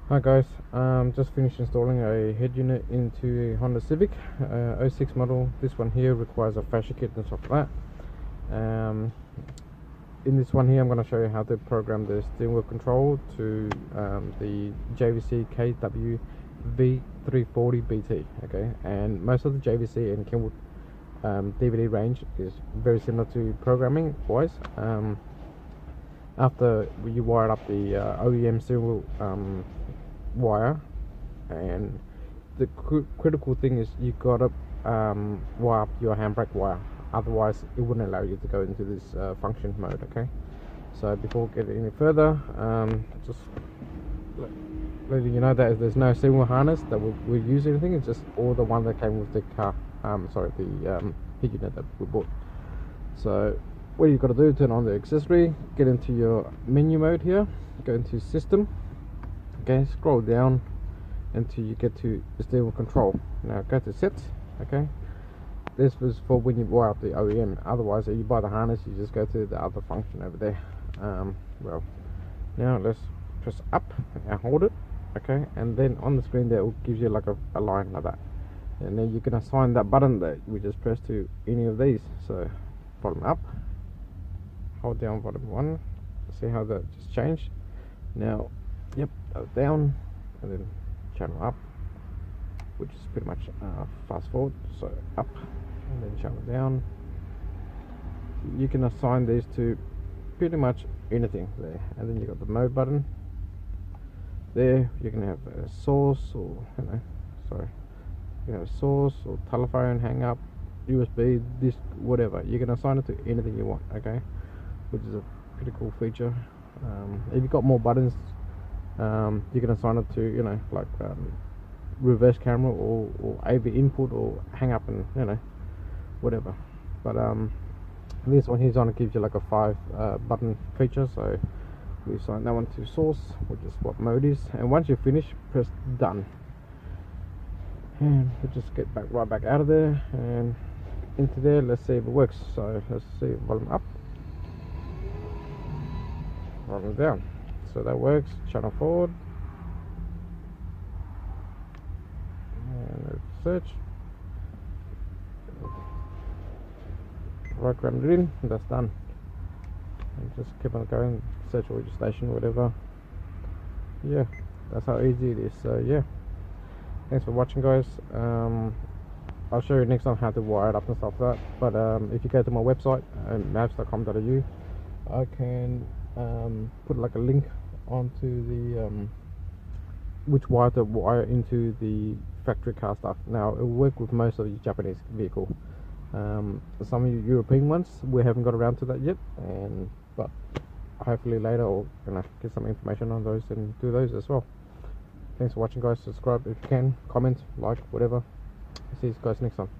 Hi guys, just finished installing a head unit into a Honda Civic '06 model. This one here requires a fascia kit and stuff like that. In this one here I'm going to show you how to program the steering wheel control to the JVC KW V340BT. Okay, and most of the JVC and Kenwood DVD range is very similar to programming wise. After you wire up the OEM steering wheel wire, and the critical thing is you gotta wire up your handbrake wire, otherwise it wouldn't allow you to go into this function mode. Okay, so before getting any further, just letting you know that there's no steering wheel harness that we use anything. It's just all the one that came with the car, the head unit that we bought. So what you got to do, turn on the accessory, get into your menu mode here, go into system. Okay, scroll down until you get to the steering wheel control. Now go to sets. Okay, this was for when you wire up the OEM. Otherwise, if you buy the harness, you just go to the other function over there. Well, now let's press up and hold it. Okay, and then on the screen there, it gives you like a line like that, and then you can assign that button that we just press to any of these. So volume up, hold down volume 1. See how that just changed. Now, yep, down, and then channel up, which is pretty much fast forward. So up, and then channel down. You can assign these to pretty much anything there, and then you got the mode button there. You can have a source, or you have a source or telephone, hang up, USB, disk, whatever. You can assign it to anything you want. Okay, which is a pretty cool feature. If you've got more buttons, you can assign it to reverse camera or AV input or hang up and whatever. But this one here's on, it gives you like a 5 button feature. So we assign that one to source, which is what mode is, and once you finish, press done, and we'll just get right back out of there and into there. Let's see if it works. So let's see, volume up, volume down. So that works. Channel forward, and let's search. Programmed it in, and that's done. And just keep on going, search all your station, whatever. Yeah, that's how easy it is. So yeah, thanks for watching, guys. I'll show you next time how to wire it up and stuff like that. But if you go to my website, maps.com.au, I can put like a link onto the which wire to wire into the factory car stuff. Now it will work with most of the Japanese vehicle. Some of the European ones we haven't got around to that yet, but hopefully later I'll get some information on those and do those as well. Thanks for watching, guys. Subscribe if you can, comment, like, whatever. See you guys next time.